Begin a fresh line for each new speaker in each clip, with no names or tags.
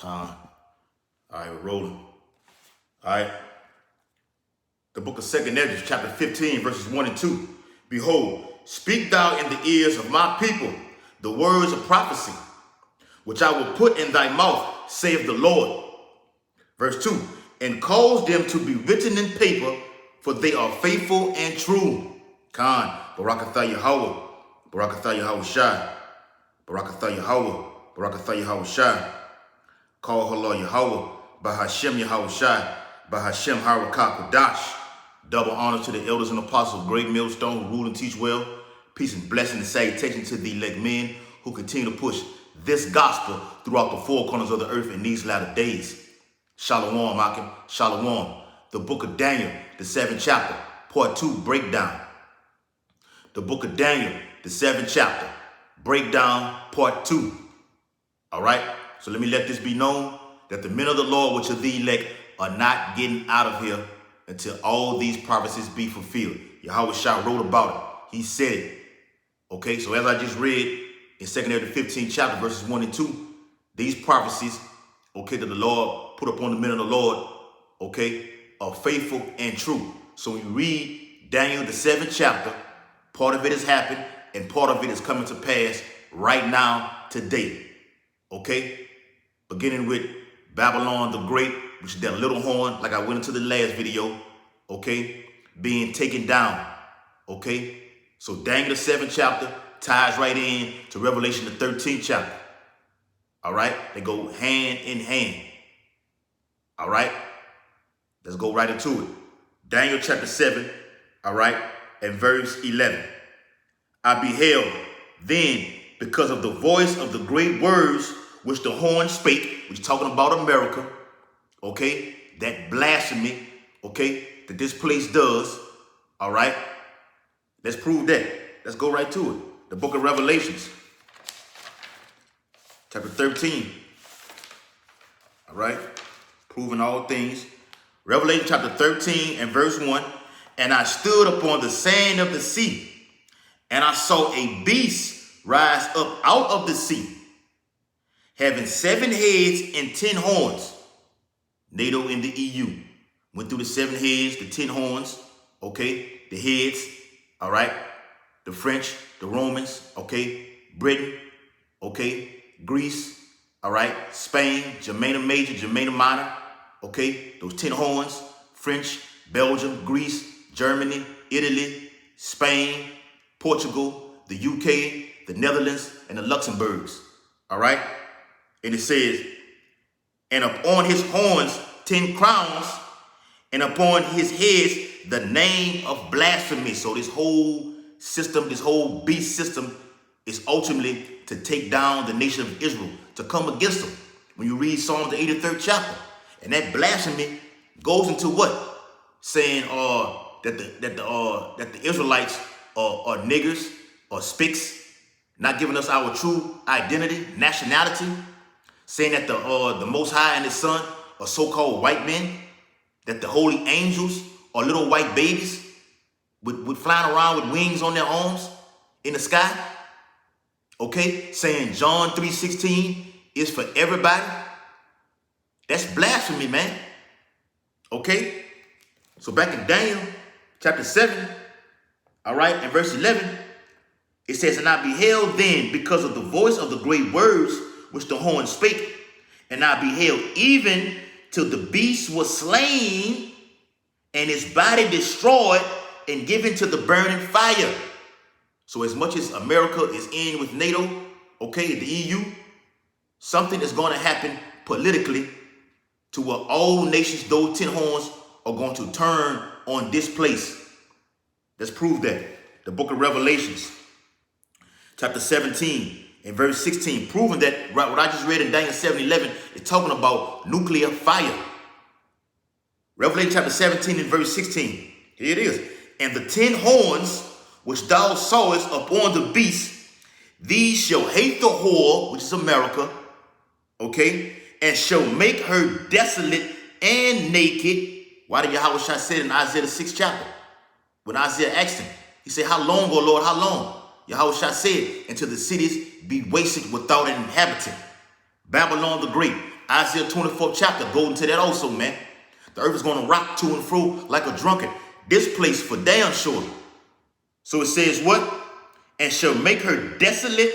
Con. All right, we're rolling. All right. The book of 2nd Ezra, chapter 15, verses 1 and 2. Behold, speak thou in the ears of my people the words of prophecy, which I will put in thy mouth, saith the Lord. Verse 2. And cause them to be written in paper, for they are faithful and true. Con. Barakatha Yahweh. Barakatha Yahweh Shai. Barakatha Yahweh. Barakatha Yahweh Shai. Call Halal Yahweh. Bahashem Yahweh Shai. Bahashem Harakah Kodash. Double honor to the elders and apostles of Great Millstone who rule and teach well. Peace and blessing and salutation to the elect men who continue to push this gospel throughout the four corners of the earth in these latter days. Shalom, Akim. Shalom. The book of Daniel, the 7th chapter, part 2, breakdown. The book of Daniel, the 7th chapter, breakdown, part 2. All right? So let me let this be known that the men of the Lord, which are the elect, are not getting out of here until all these prophecies be fulfilled. Yahweh Shah wrote about it. He said it. Okay, so as I just read in 2nd Ezra 15 chapter, verses 1 and 2, these prophecies, okay, that the Lord put upon the men of the Lord, okay, are faithful and true. So when you read Daniel, the 7th chapter, part of it has happened and part of it is coming to pass right now, today. Okay, beginning with Babylon the Great, which is that little horn, like I went into the last video, okay, being taken down, okay? So Daniel, the 7th chapter, ties right in to Revelation, the 13th chapter, all right? They go hand in hand, all right? Let's go right into it. Daniel chapter 7, all right, and verse 11. I beheld then, because of the voice of the great words which the horn spake, which is talking about America, okay, that blasphemy, okay, that this place does, all right? Let's prove that. Let's go right to it. The book of Revelations, chapter 13, all right, proving all things. Revelation chapter 13 and verse 1, and I stood upon the sand of the sea, and I saw a beast rise up out of the sea, having 7 heads and 10 horns. NATO in the EU went through the 7 heads, the 10 horns, okay, the heads, all right, the French, the Romans, okay, Britain, okay, Greece, all right, Spain, Germania Major, Germania Minor, okay, those 10 horns, French, Belgium, Greece, Germany, Italy, Spain, Portugal, the UK, the Netherlands, and the Luxembourgs, all right? And it says, and upon his horns 10 crowns, and upon his heads the name of blasphemy. So this whole system, this whole beast system is ultimately to take down the nation of Israel, to come against them. When you read Psalm the 83rd chapter, and that blasphemy goes into what? Saying that the Israelites are niggers or spicks, not giving us our true identity, nationality, saying that the Most High and His Son are so-called white men, that the holy angels are little white babies with flying around with wings on their arms in the sky. Okay, saying John 3:16 is for everybody. That's blasphemy, man. Okay, so back in Daniel chapter 7, all right, and verse 11, it says, and I beheld then, because of the voice of the great words which the horn spake, and I beheld even till the beast was slain, and his body destroyed and given to the burning fire. So as much as America is in with NATO, okay, the EU, something is going to happen politically to where all nations, those 10 horns, are going to turn on this place. Let's prove that. The book of Revelations, chapter 17 and verse 16, proving that what I just read in Daniel 7:11 is talking about nuclear fire. Revelation chapter 17 and verse 16, here it is. And the 10 horns which thou sawest upon the beast, these shall hate the whore, which is America, okay, and shall make her desolate and naked. Why did Yahweh Shai say it in Isaiah the 6th chapter? When Isaiah asked him, he said, how long, O Lord, how long? Yahweh Shai said, until the cities be wasted without an inhabitant. Babylon the Great, Isaiah 24th chapter, go into that also, man. The earth is going to rock to and fro like a drunkard. This place for damn sure. So it says what? And shall make her desolate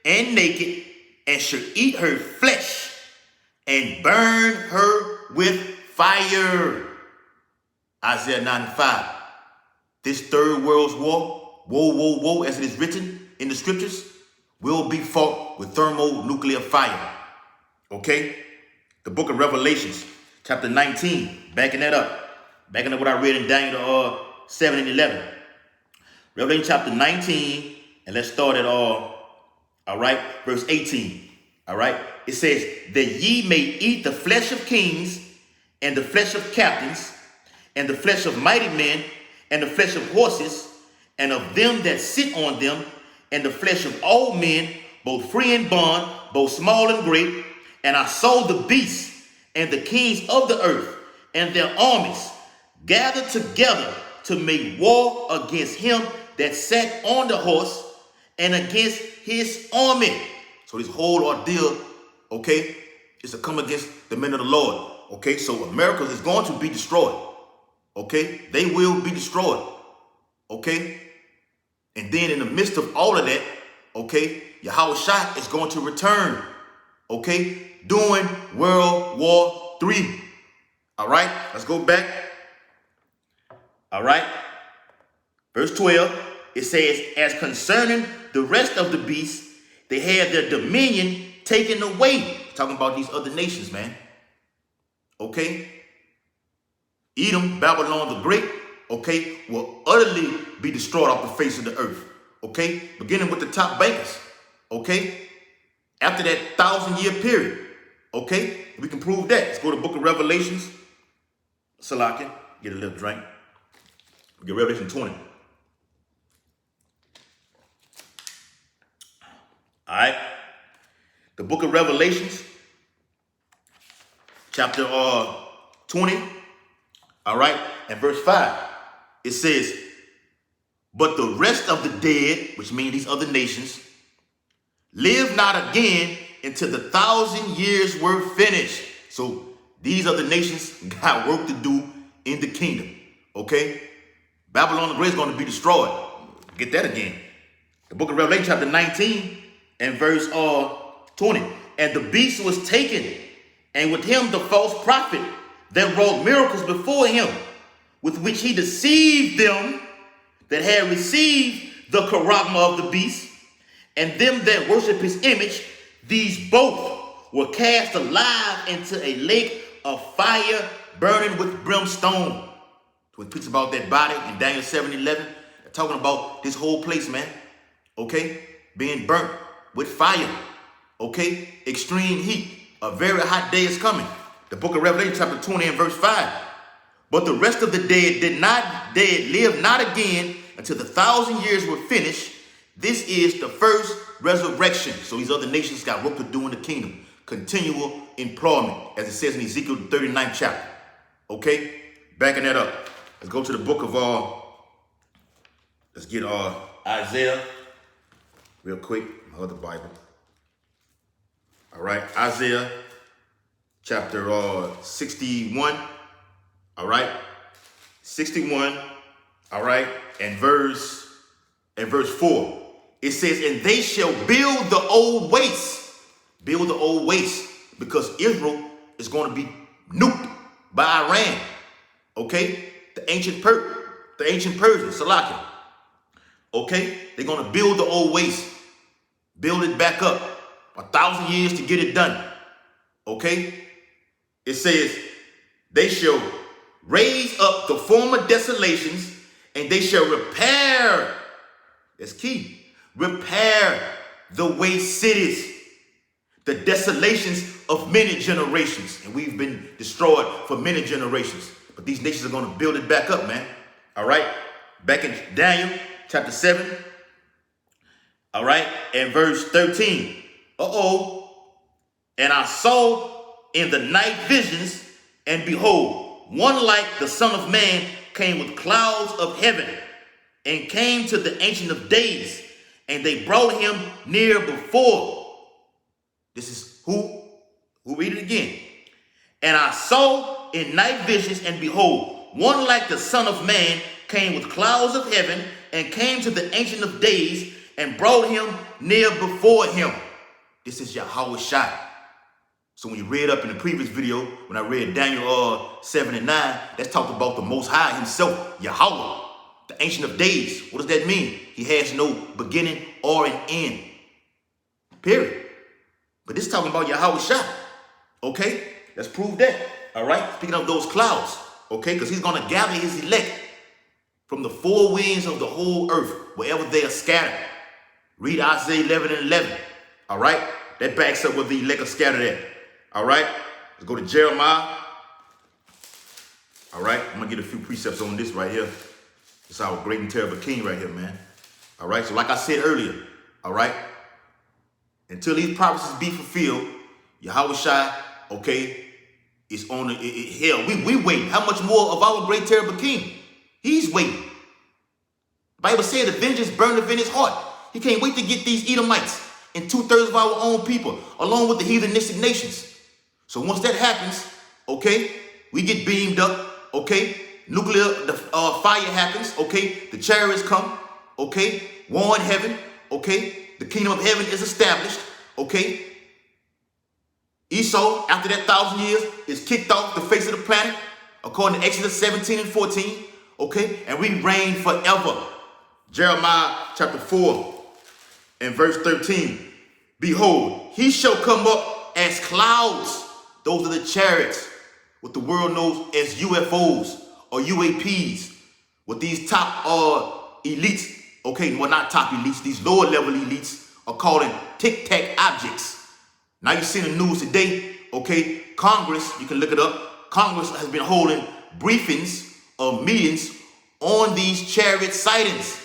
and naked, and shall eat her flesh, and burn her with fire. Isaiah 9:5. This third world's war, woe, woe, woe, as it is written in the scriptures, will be fought with thermonuclear fire. Okay? The book of Revelations, chapter 19, backing that up. Backing up what I read in Daniel 7 and 11. Revelation chapter 19, and let's start at verse 18. All right? It says, that ye may eat the flesh of kings, and the flesh of captains, and the flesh of mighty men, and the flesh of horses, and of them that sit on them, and the flesh of all men, both free and bond, both small and great. And I saw the beasts and the kings of the earth and their armies gathered together to make war against him that sat on the horse and against his army. So this whole ordeal, okay, is to come against the men of the Lord. Okay, so America is going to be destroyed. Okay, they will be destroyed. Okay, and then in the midst of all of that, okay, Yahweh Shai is going to return. Okay, during World War III. All right, let's go back. All right, verse 12, it says, as concerning the rest of the beasts, they had their dominion taken away. Talking about these other nations, man. Okay, Edom, Babylon the Great, okay, will utterly be destroyed off the face of the earth. Okay, beginning with the top bankers. Okay, after that 1,000-year period. Okay, we can prove that. Let's go to the book of Revelations. Salakia, get a little drink. We get Revelation 20. All right, the book of Revelations, chapter 20. All right, and verse 5, it says, but the rest of the dead, which means these other nations, live not again until the 1,000 years were finished. So these other nations got work to do in the kingdom. Okay, Babylon the Great is going to be destroyed. Get that again. The book of Revelation, chapter 19 and verse 20. And the beast was taken, and with him the false prophet that wrought miracles before him, with which he deceived them that had received the charagma of the beast, and them that worship his image. These both were cast alive into a lake of fire burning with brimstone. So it speaks about that body in Daniel 7:11. They're talking about this whole place, man. Okay, being burnt with fire. Okay, extreme heat. A very hot day is coming. The book of Revelation, chapter 20 and verse 5. But the rest of the dead live not again until the 1,000 years were finished. This is the first resurrection. So these other nations got work to do in the kingdom. Continual employment, as it says in Ezekiel 39th chapter. Okay, backing that up. Let's go to the book of let's get Isaiah real quick. My other Bible. All right, Isaiah chapter 61. All right, 61. All right, and verse 4. It says, and they shall build the old waste. Build the old waste, because Israel is going to be nuked by Iran. Okay, the ancient Persians, Salakia. Okay, they're going to build the old waste, build it back up. 1,000 years to get it done. Okay, it says, they shall raise up the former desolations, and they shall repair. That's key. Repair the waste cities, the desolations of many generations. And we've been destroyed for many generations. But these nations are going to build it back up, man. All right. Back in Daniel chapter 7. All right. And verse 13. And I saw in the night visions, and behold, one like the Son of Man came with clouds of heaven, and came to the Ancient of Days, and they brought him near before. This is who? We'll read it again. And I saw in night visions, and behold, one like the Son of Man came with clouds of heaven, and came to the Ancient of Days, and brought him near before him. This is Yahweh Shai. So when you read up in the previous video, when I read Daniel 7 and 9, that's talking about the Most High himself, Yahweh, the Ancient of Days. What does that mean? He has no beginning or an end. Period. But this is talking about Yahweh Shai. Okay? Let's prove that. All right? Speaking of those clouds. Okay? Because he's going to gather his elect from the four winds of the whole earth, wherever they are scattered. Read Isaiah 11 and 11. All right? That backs up where the elect are scattered at. All right? Let's go to Jeremiah. All right? I'm going to get a few precepts on this right here. It's our great and terrible king right here, man. All right? So like I said earlier, all right? Until these prophecies be fulfilled, Yahweh Shai, okay, is on the hell. We waiting. How much more of our great terrible king? He's waiting. The Bible said the vengeance burneth in his heart. He can't wait to get these Edomites and 2/3 of our own people, along with the heathenistic nations. So once that happens, okay, we get beamed up, okay, nuclear fire happens, okay, the chariots come, okay, war in heaven, okay, the kingdom of heaven is established, okay. Esau, after that 1,000 years, is kicked off the face of the planet, according to Exodus 17 and 14, okay, and we reign forever. Jeremiah chapter 4 and verse 13. Behold, he shall come up as clouds. Those are the chariots, what the world knows as UFOs or UAPs, what these top elites, okay, well, not top elites, these lower level elites are calling tic-tac objects. Now you see in the news today, okay, Congress, you can look it up, Congress has been holding briefings or meetings on these chariot sightings.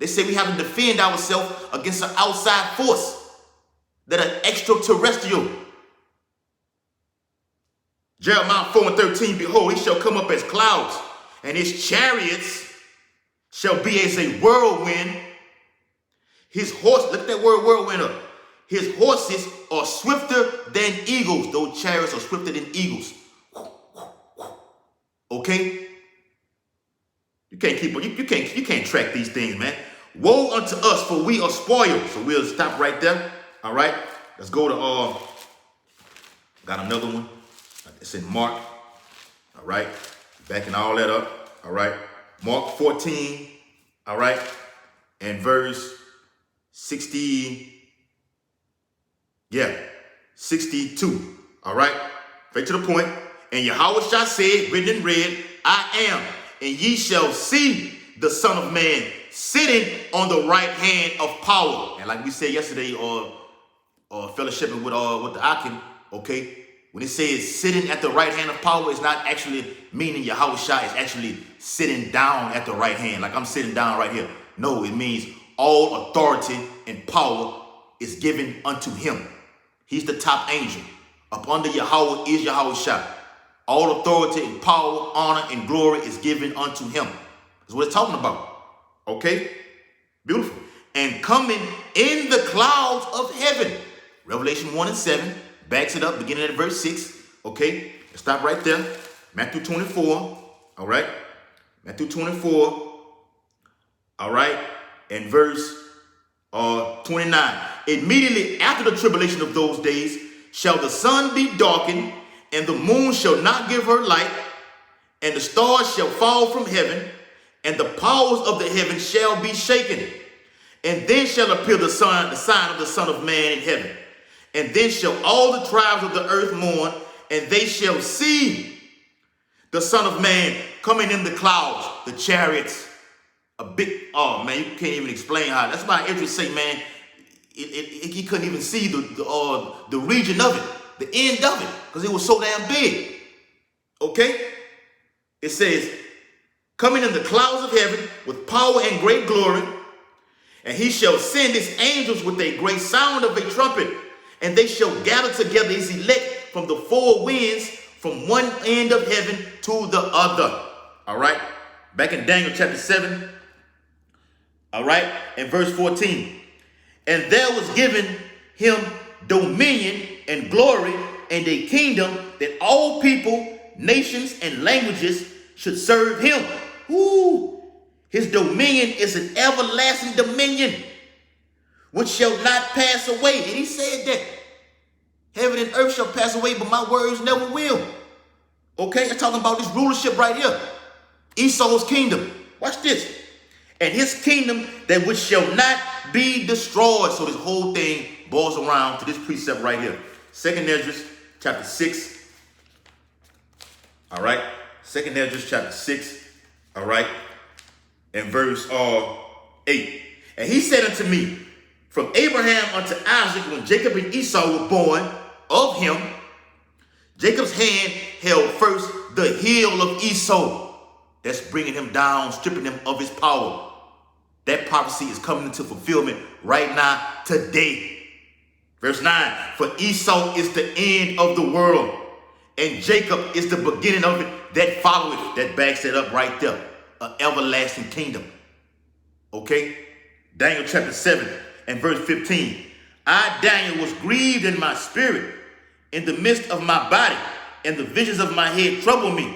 They say we have to defend ourselves against an outside force that are extraterrestrial. Jeremiah 4 and 13, behold, he shall come up as clouds, and his chariots shall be as a whirlwind. His horse, look at that word whirlwind up. His horses are swifter than eagles. Those chariots are swifter than eagles. Okay? You can't keep you can't track these things, man. Woe unto us, for we are spoiled. So we'll stop right there. All right. Let's go to got another one. It's in Mark. All right. Backing all that up. All right. Mark 14. All right. And verse 62. All right. Straight to the point. And Yahweh Shai said, written in red, I am, and ye shall see the Son of Man sitting on the right hand of power. And like we said yesterday, or fellowshipping with the Akim, okay, when it says sitting at the right hand of power, it's not actually meaning Yahweh Shai is actually sitting down at the right hand, like I'm sitting down right here. No, it means all authority and power is given unto him. He's the top angel. Up under Yahweh is Yahweh Shai. All authority and power, honor, and glory is given unto him. That's what it's talking about. Okay? Beautiful. And coming in the clouds of heaven. Revelation 1 and 7 backs it up, beginning at verse 6. Okay? Let's stop right there. Matthew 24. All right? Matthew 24. All right? And verse 29. Immediately after the tribulation of those days shall the sun be darkened, and the moon shall not give her light, and the stars shall fall from heaven, and the powers of the heaven shall be shaken. And then shall appear the sign of the Son of Man in heaven. And then shall all the tribes of the earth mourn, and they shall see the Son of Man coming in the clouds, the chariots. A big, oh man, you can't even explain how. That's why Idris say, man, he couldn't even see the region of it, the end of it, because it was so damn big. Okay? It says, coming in the clouds of heaven with power and great glory, and he shall send his angels with a great sound of a trumpet, and they shall gather together his elect from the four winds, from one end of heaven to the other. All right? Back in Daniel chapter 7, all right, and verse 14. And there was given him dominion and glory and a kingdom that all people, nations, and languages should serve him. Ooh. His dominion is an everlasting dominion which shall not pass away. And he said that heaven and earth shall pass away, but my words never will. Okay, I'm talking about this rulership right here. Esau's kingdom. Watch this. And his kingdom that which shall not be destroyed. So this whole thing boils around to this precept right here. 2nd Esdras chapter 6. All right. 2nd Esdras chapter 6. All right. And verse 8. And he said unto me, from Abraham unto Isaac, when Jacob and Esau were born of him, Jacob's hand held first the heel of Esau. That's bringing him down, stripping him of his power. That prophecy is coming into fulfillment right now, today. Verse 9, for Esau is the end of the world, and Jacob is the beginning of it that followeth. That backs it up right there. An everlasting kingdom. Okay? Daniel chapter 7 and verse 15. I, Daniel, was grieved in my spirit, in the midst of my body, and the visions of my head troubled me.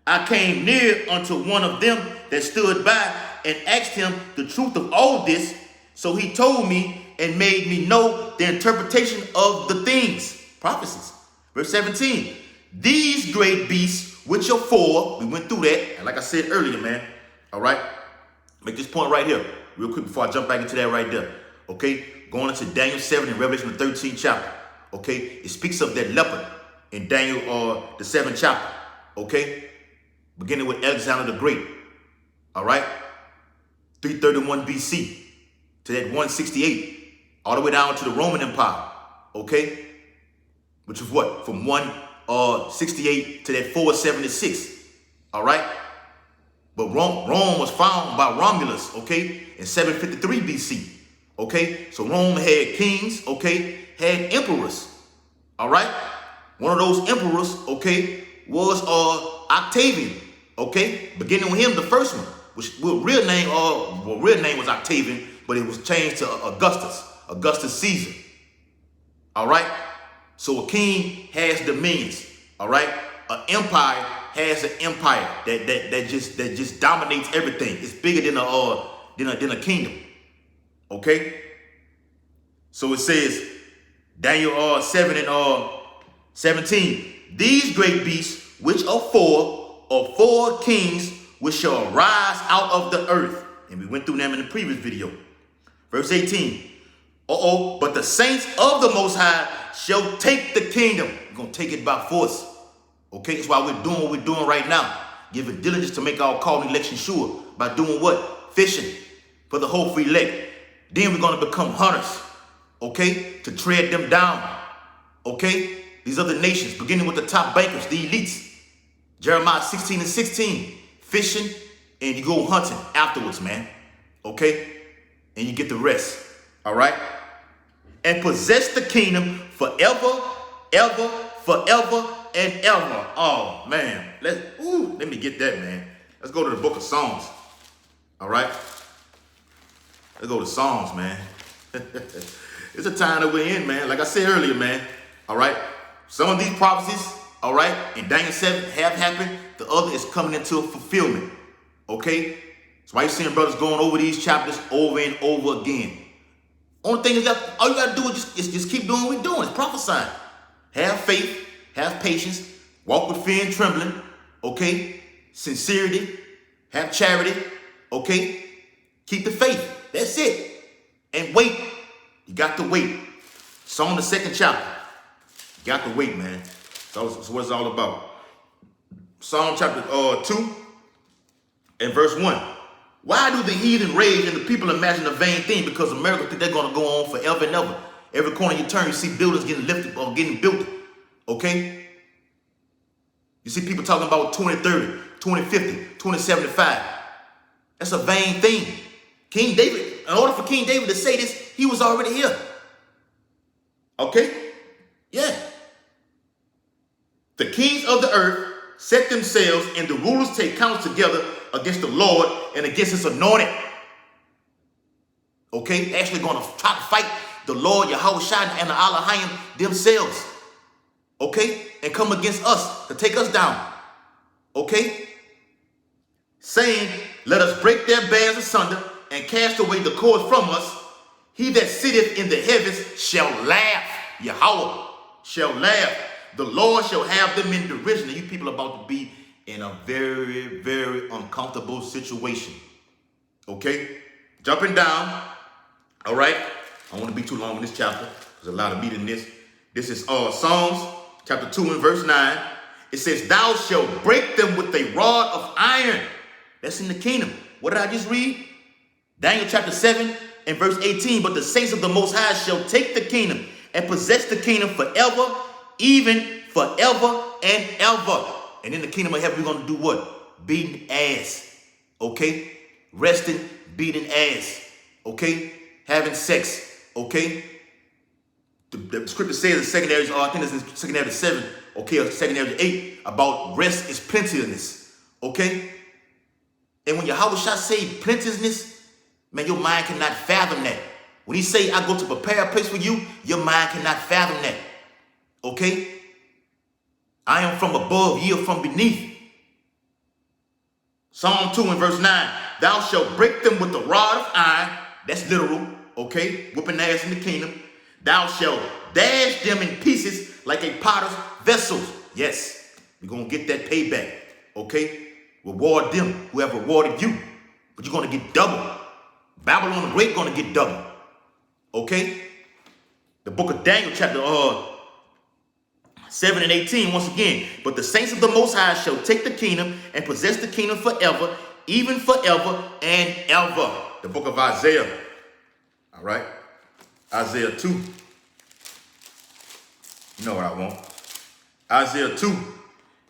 I came near unto one of them that stood by and asked him the truth of all this. So he told me and made me know the interpretation of the things, prophecies. Verse 17, these great beasts, which are four, we went through that, and like I said earlier, man, all right, make this point right here, real quick before I jump back into that right there, okay, going into Daniel 7 and Revelation the 13th chapter, okay, it speaks of that leopard in Daniel the 7th chapter, okay, beginning with Alexander the Great, all right, 331 BC to that 168, all the way down to the Roman Empire, okay, which is what, from 168 to that 476, all right, but Rome was founded by Romulus, okay, in 753 BC, okay, so Rome had kings, okay, had emperors, all right, one of those emperors, okay, was Octavian, okay, beginning with him, the first one, which real name was Octavian, but it was changed to Augustus Caesar. All right. So a king has dominions. All right. An empire has an empire that just dominates everything. It's bigger than a kingdom. Okay. So it says Daniel 7 and 17. These great beasts, which are four kings, which shall rise out of the earth. And we went through them in the previous video. Verse 18. But the saints of the Most High shall take the kingdom. We're going to take it by force. Okay, that's why we're doing what we're doing right now. Giving diligence to make our call and election sure. By doing what? Fishing for the whole free elect. Then we're going to become hunters. Okay, to tread them down. Okay, these other nations, beginning with the top bankers, the elites. Jeremiah 16 and 16. Fishing, and you go hunting afterwards, man. Okay? And you get the rest. All right? And possess the kingdom forever, ever, forever, and ever. Oh, man. Let me get that, man. Let's go to the book of Psalms. All right? Let's go to Psalms, man. It's a time that we're in, man. Like I said earlier, man. All right? Some of these prophecies, all right, in Daniel 7 have happened. The other is coming into fulfillment. Okay? That's why you're seeing brothers going over these chapters over and over again. Only thing is that all you got to do is just keep doing what we're doing. It's prophesying. Have faith. Have patience. Walk with fear and trembling. Okay? Sincerity. Have charity. Okay? Keep the faith. That's it. And wait. You got to wait. Psalm the 2nd chapter. You got to wait, man. That's what it's all about. Psalm chapter 2 and verse 1. Why do the heathen rage and the people imagine a vain thing? Because America think they're going to go on forever and ever. Every corner you turn, you see buildings getting lifted or getting built. Okay? You see people talking about 2030, 2050, 2075. That's a vain thing. King David, in order for King David to say this, he was already here. Okay? Yeah. The kings of the earth set themselves, and the rulers take counsel together against the Lord and against his anointed. Okay? Actually going to try to fight the Lord Yahushua and the Elohim themselves. Okay? And come against us to take us down. Okay? Saying, let us break their bands asunder and cast away the cords from us. He that sitteth in the heavens shall laugh. Yahweh shall laugh. The Lord shall have them in derision. And you people are about to be in a very, very uncomfortable situation. Okay? Jumping down. All right? I don't want to be too long in this chapter. There's a lot of meat in this. This is Psalms chapter 2 and verse 9. It says, thou shalt break them with a rod of iron. That's in the kingdom. What did I just read? Daniel chapter 7 and verse 18. But the saints of the Most High shall take the kingdom and possess the kingdom forever, even forever and ever. And in the kingdom of heaven, we're going to do what? Beating ass. Okay? Resting, beating ass. Okay? Having sex. Okay? The scripture says in 2 Ezra, I think it's in 2 Ezra 7, okay, or 2 Ezra 8, about rest is plenteousness. Okay? And when Yahushua say plenteousness, man, your mind cannot fathom that. When he say, I go to prepare a place for you, your mind cannot fathom that. Okay? I am from above, ye are from beneath. Psalm 2 and verse 9. Thou shalt break them with the rod of iron. That's literal. Okay? Whooping ass in the kingdom. Thou shalt dash them in pieces like a potter's vessel. Yes. We're going to get that payback. Okay? Reward them who have rewarded you. But you're going to get double. Babylon the Great going to get double. Okay? The book of Daniel chapter 7 and 18 once again. But the saints of the Most High shall take the kingdom and possess the kingdom forever, even forever and ever. The book of Isaiah. All right? Isaiah 2. You know what I want. Isaiah 2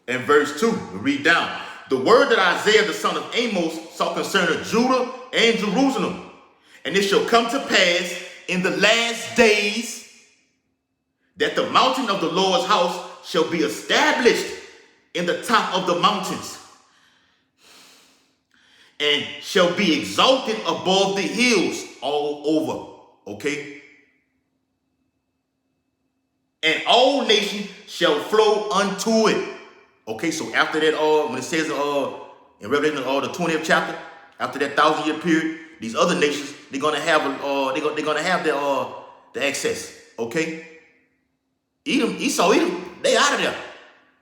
and verse 2. We read down. The word that Isaiah the son of Amos saw concerning Judah and Jerusalem. And it shall come to pass in the last days that the mountain of the Lord's house shall be established in the top of the mountains and shall be exalted above the hills all over. Okay? And all nations shall flow unto it. Okay, so after that, when it says in Revelation, the 20th chapter, after that 1,000-year period, these other nations, they're gonna have the access. Okay, Edom, Esau, Edom, they out of there,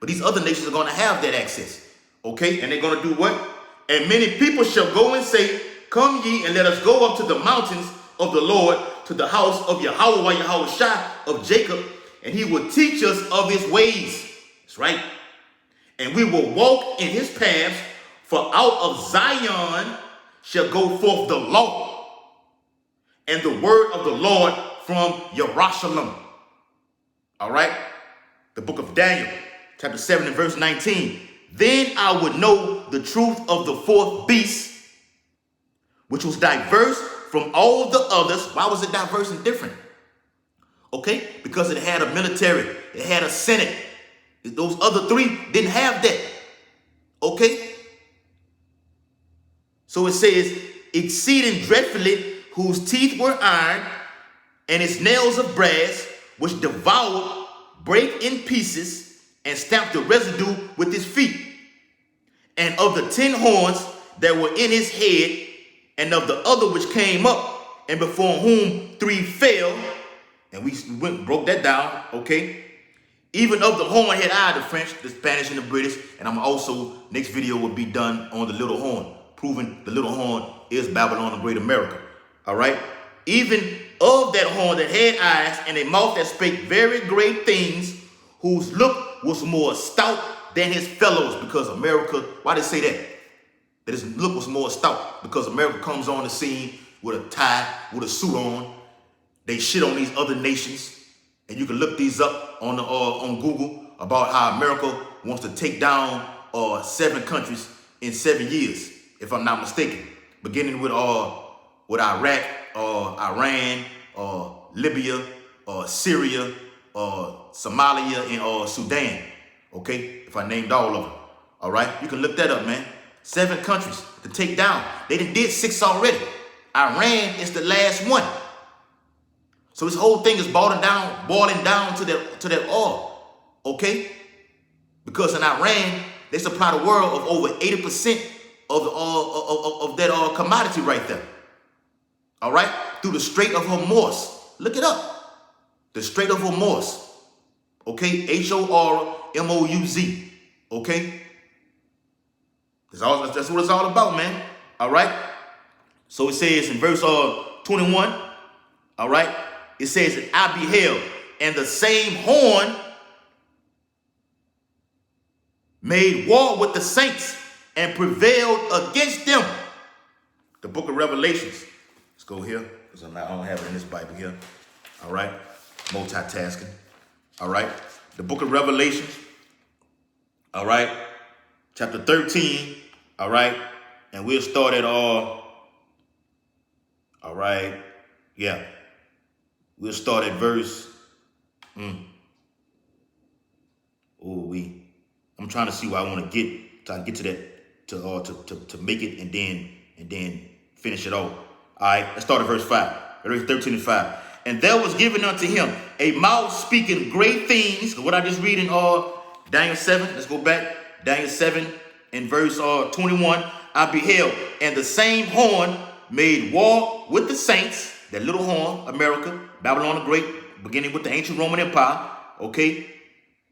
but these other nations are gonna have that access. Okay, and they're gonna do what? And many people shall go and say, come ye and let us go up to the mountains of the Lord, to the house of Yahweh, Yahushua of Jacob, and he will teach us of his ways. That's right. And we will walk in his paths, for out of Zion shall go forth the law and the word of the Lord from Jerusalem. All right? The book of Daniel, chapter 7 and verse 19. Then I would know the truth of the fourth beast, which was diverse from all the others. Why was it diverse and different? Okay? Because it had a military. It had a senate. Those other three didn't have that. Okay? So it says, exceeding dreadfully, whose teeth were iron, and its nails of brass, which devoured, break in pieces, and stamped the residue with his feet. And of the 10 horns that were in his head, and of the other which came up, and before whom 3 fell, and we went and broke that down, okay? Even of the horn had I, the French, the Spanish, and the British. And I'm also, next video will be done on the little horn, proving the little horn is Babylon the Great America. All right? Even of that horn that had eyes and a mouth that spake very great things, whose look was more stout than his fellows. Because America, why did they say that? That his look was more stout. Because America comes on the scene with a tie, with a suit on. They shit on these other nations. And you can look these up on Google about how America wants to take down 7 countries in 7 years, if I'm not mistaken. Beginning with Iraq, Iran, Libya, Syria, Somalia, and Sudan. Okay, if I named all of them. All right, you can look that up, man. 7 countries to take down. They did 6 already. Iran is the last one. So this whole thing is boiling down to that oil, okay? Because in Iran, they supply the world of over 80% of the oil of that commodity right there. All right, through the Strait of Hormuz. Look it up. The Strait of Hormuz. Okay, Hormouz. Okay, that's what it's all about, man. All right. So it says in verse 21. All right. It says, "And I beheld, and the same horn made war with the saints and prevailed against them." The book of Revelations. Let's go here, because I don't have it in this Bible here. All right. Multitasking. All right. The book of Revelations. All right. Chapter 13. All right. And we'll start at all right. Yeah. We'll start at verse. I'm trying to see where I want to get. Try to get to that to make it and then finish it off. All right. Let's start at verse 5. Verse 13 and 5. "And there was given unto him a mouth speaking great things." What I just read in Daniel 7. Let's go back. Daniel 7 in verse 21. "I beheld, and the same horn made war with the saints," that little horn, America, Babylon the Great, beginning with the ancient Roman Empire, okay,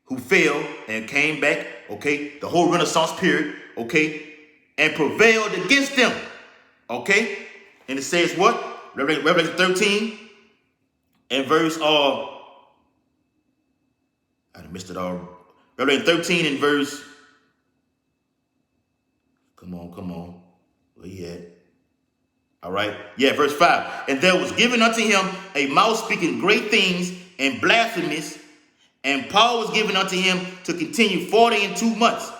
who fell and came back, okay, the whole Renaissance period, okay, "and prevailed against them," okay, and it says what? Revelation 13 and verse, I missed it all. Revelation 13 and verse, come on, where you at? All right. Yeah, verse 5. "And there was given unto him a mouth speaking great things and blasphemies, and power was given unto him to continue 42 months.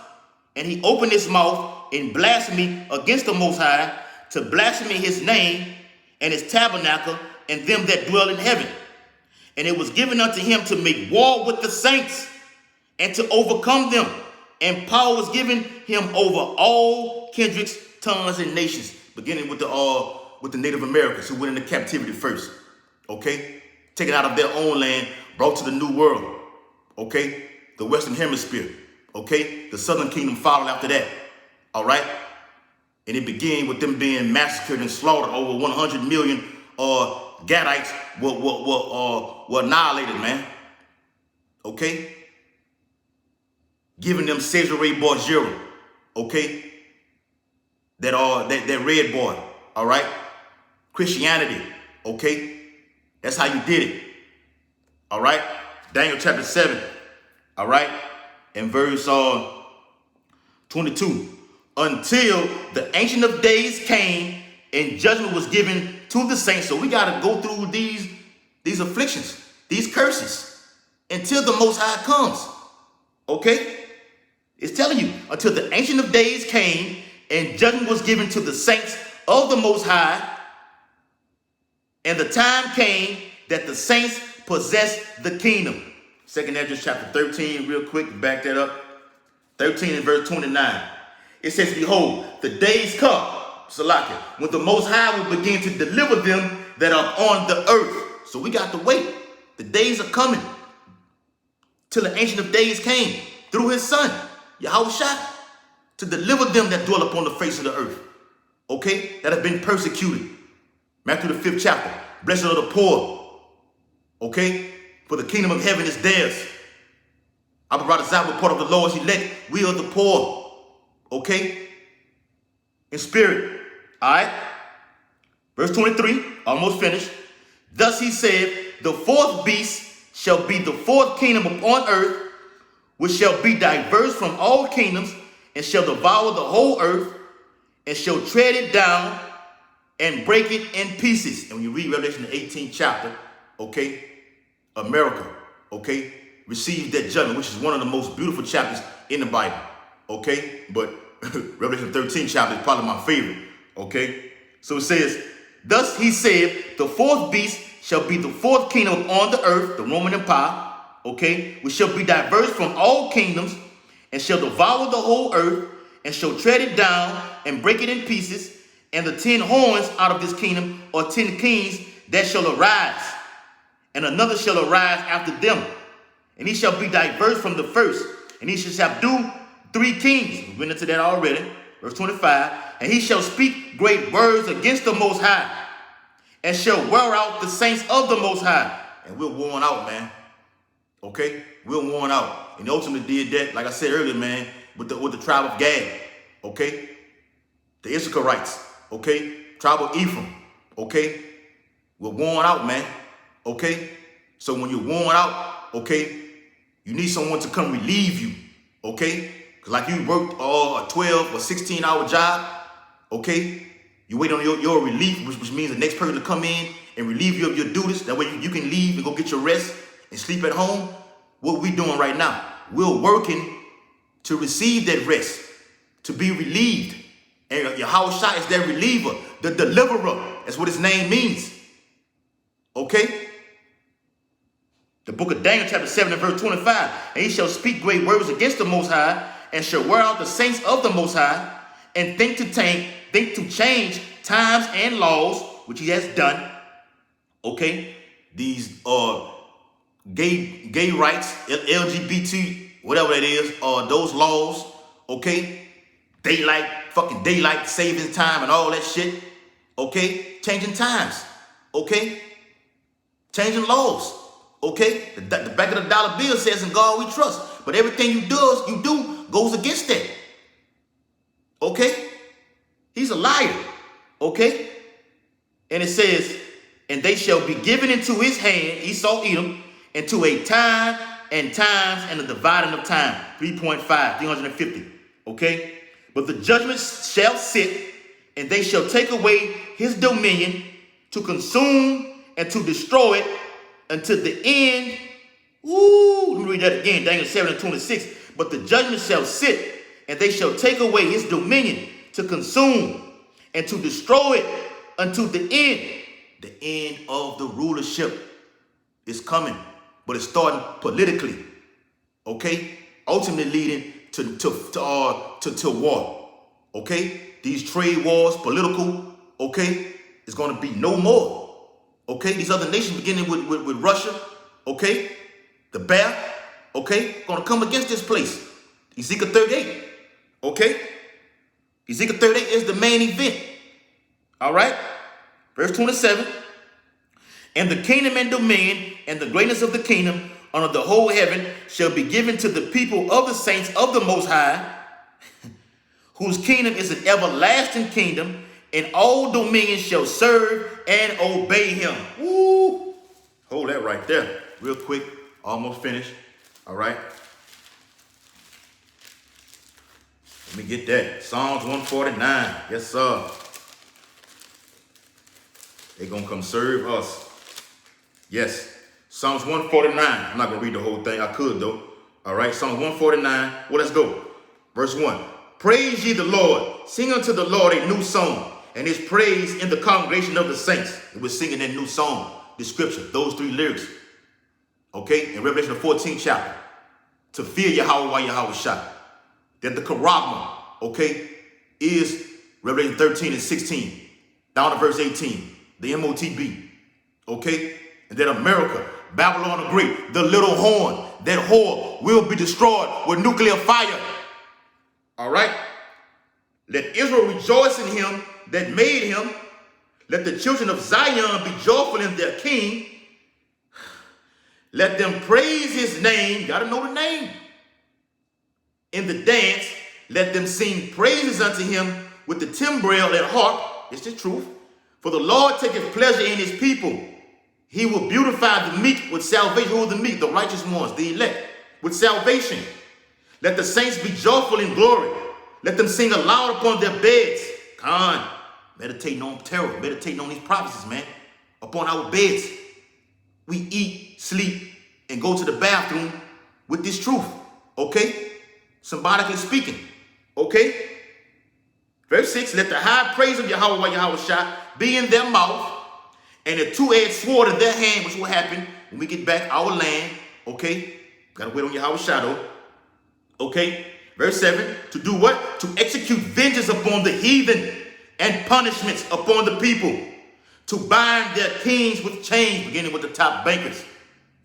And he opened his mouth in blasphemy against the Most High, to blaspheme his name and his tabernacle and them that dwell in heaven. And it was given unto him to make war with the saints and to overcome them. And power was given him over all kindreds, tongues, and nations," beginning with the Native Americans who went into captivity first. Okay, taken out of their own land, brought to the New World. Okay, the Western Hemisphere. Okay, the Southern Kingdom followed after that. All right, and it began with them being massacred and slaughtered. Over 100 million Gadites were annihilated, man. Okay, giving them Cesare Borgia. Okay. That red boy, all right? Christianity, okay? That's how you did it, all right? Daniel chapter 7, all right? And verse 22. "Until the Ancient of Days came and judgment was given to the saints." So we got to go through these afflictions, these curses, until the Most High comes, okay? It's telling you, until the Ancient of Days came and judgment was given to the saints of the Most High, and the time came that the saints possessed the kingdom. 2 Ezra chapter 13, real quick, back that up. 13 and verse 29. It says, "Behold, the days come," Salakia, "when the Most High will begin to deliver them that are on the earth." So we got to wait. The days are coming till the Ancient of Days came through his son, Yahushua, to deliver them that dwell upon the face of the earth, okay, that have been persecuted. Matthew the 5th chapter. "Blessed are the poor," okay, "for the kingdom of heaven is theirs." Abba Radazah, part of the Lord's elect. We are the poor, okay, in spirit, all right. Verse 23, almost finished. "Thus he said, the fourth beast shall be the fourth kingdom upon earth, which shall be diverse from all kingdoms, and shall devour the whole earth, and shall tread it down and break it in pieces." And when you read Revelation the 18th chapter, okay, America, okay, received that judgment, which is one of the most beautiful chapters in the Bible, okay? But Revelation 13 chapter is probably my favorite, okay? So it says, "Thus he said, the fourth beast shall be the fourth kingdom on the earth," the Roman Empire, okay, "which shall be diverse from all kingdoms, and shall devour the whole earth, and shall tread it down and break it in pieces. And the 10 horns out of this kingdom are 10 kings that shall arise." and another shall arise after them, and he shall be diverse from the first, and he shall subdue 3 kings. We went into that already. Verse 25, and he shall speak great words against the Most High, and shall wear out the saints of the Most High. And we're worn out, man. Okay? We're worn out. And he ultimately did that, like I said earlier, man, with the tribe of Gad. Okay? The Issacharites. Okay? Tribe of Ephraim. Okay? We're worn out, man. Okay? So when you're worn out, okay, you need someone to come relieve you. Okay? Because like you worked a 12 or 16-hour job, okay? You wait on your relief, which means the next person to come in and relieve you of your duties. That way you can leave and go get your rest and sleep at home. What we doing right now? We're working to receive that rest, to be relieved. And Yahushua is that reliever, the deliverer. That's what his name means. Okay? The book of Daniel, chapter 7 and verse 25. And he shall speak great words against the Most High, and shall wear out the saints of the Most High, and think to change times and laws, which he has done. Okay? These gay rights, LGBT, whatever that is, those laws, okay? Daylight savings time and all that shit. Okay? Changing times. Okay? Changing laws. Okay? The back of the dollar bill says, in God we trust. But everything you do goes against that. Okay? He's a liar. Okay? And it says, and they shall be given into his hand, Esau, Edom, into a time and times and a dividing of time. 350. Okay? But the judgment shall sit, and they shall take away his dominion to consume and to destroy it until the end. Let me read that again. Daniel 7 and 26. But the judgment shall sit, and they shall take away his dominion to consume and to destroy it unto the end. The end of the rulership is coming, but it's starting politically. Okay? Ultimately leading to war. Okay? These trade wars, political, okay, it's going to be no more. Okay? These other nations, beginning with Russia, okay, the bear, okay, going to come against this place. Ezekiel 38, okay? Ezekiel 38 is the main event. All right? Verse 27. And the kingdom and dominion and the greatness of the kingdom under the whole heaven shall be given to the people of the saints of the Most High, whose kingdom is an everlasting kingdom, and all dominions shall serve and obey him. Woo! Hold that right there. Real quick. Almost finished. All right. Let me get that. Psalms 149. Yes, sir. They're going to come serve us. Yes. Psalms 149. I'm not going to read the whole thing. I could, though. All right. Psalms 149. Well, let's go. Verse 1. Praise ye the Lord. Sing unto the Lord a new song, and his praise in the congregation of the saints. It was singing that new song, the scripture, those 3 lyrics. Okay, in Revelation the 14th chapter, to fear Yahweh while Yahweh shot. That the Karabma, okay, is Revelation 13 and 16, down to verse 18, the MOTB, okay, and that America, Babylon the Great, the little horn, that whore will be destroyed with nuclear fire. All right, let Israel rejoice in him that made him. Let the children of Zion be joyful in their king. Let them praise his name. Got to know the name. In the dance, let them sing praises unto him with the timbrel and harp. It's the truth. For the Lord taketh pleasure in his people. He will beautify the meek with salvation. Who are the meek? The righteous ones, the elect, with salvation. Let the saints be joyful in glory. Let them sing aloud upon their beds. Con, meditating on terror, meditating on these prophecies, man. Upon our beds. We eat, sleep, and go to the bathroom with this truth. Okay? Symbolically speaking. Okay? Verse 6, let the high praise of Yahweh while Yahweh shot be in their mouth, and a two-edged sword in their hand, which will happen when we get back our land. Okay? Gotta wait on Yahweh shadow. Okay? Verse 7, to do what? To execute vengeance upon the heathen and punishments upon the people. To bind their kings with chains, beginning with the top bankers.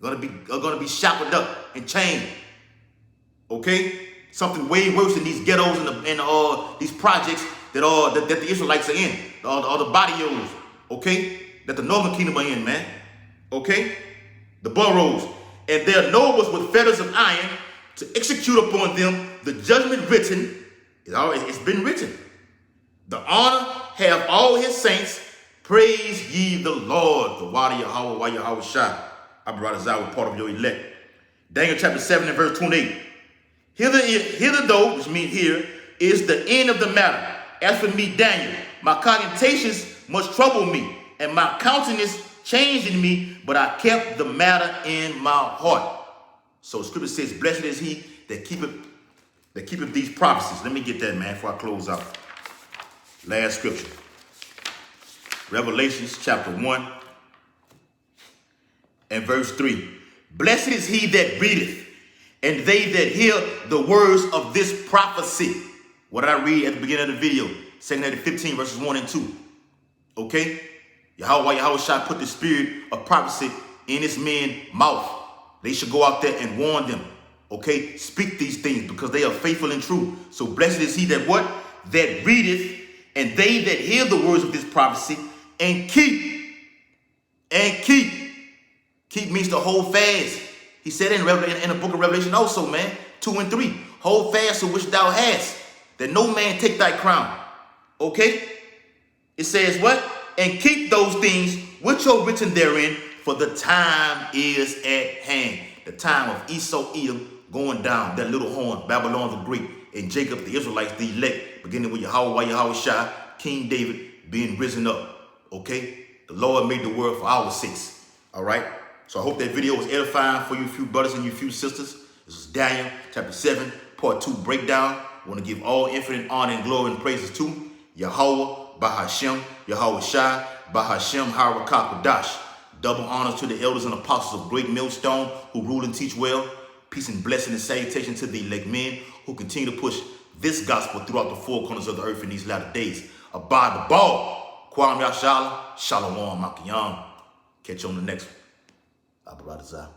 Are gonna be shackled up and chained. Okay? Something way worse than these ghettos and these projects that the Israelites are in. All the barrios, okay? That the northern kingdom are in, man. Okay? The boroughs. And their nobles with fetters of iron to execute upon them the judgment written. It's been written. The honor have all his saints. Praise ye the Lord. The Wadi Yahweh, Yahweh Shah. Abbarazah was part of your elect. Daniel chapter 7 and verse 28. Hitherto, which means here, is the end of the matter. As for me, Daniel, my cogitations much troubled me, and my countenance changed in me, but I kept the matter in my heart. So scripture says, blessed is he that keepeth these prophecies. Let me get that, man, before I close out. Last scripture. Revelations chapter 1 and verse 3. Blessed is he that readeth, and they that hear the words of this prophecy. What did I read at the beginning of the video? 2 Corinthians 15 verses 1 and 2. Okay? Yahweh Shah put the spirit of prophecy in his men's mouth. They should go out there and warn them. Okay? Speak these things because they are faithful and true. So blessed is he that what? That readeth, and they that hear the words of this prophecy and keep. And keep. Keep means to hold fast. He said in the book of Revelation also, man, 2 and 3. Hold fast to which thou hast, that no man take thy crown. Okay? It says what? And keep those things which are written therein, for the time is at hand. The time of Esau, Edom going down, that little horn, Babylon the Great, and Jacob, the Israelites, the elect, beginning with Yahweh Shah, King David being risen up. Okay? The Lord made the world for our sakes. All right? So I hope that video was edifying for you few brothers and you few sisters. This is Daniel chapter 7, part 2 breakdown. I want to give all infinite honor and glory and praises to Yahweh, Bahashem, Yahweh Shai, Bahashem, Harakah Kodash. Double honors to the elders and apostles of Great Millstone who rule and teach well. Peace and blessing and salutation to the elect men who continue to push this gospel throughout the four corners of the earth in these latter days. Abide the ball. Kwam Yashala, Shalom Makiyam. Catch you on the next one. Abbarazah.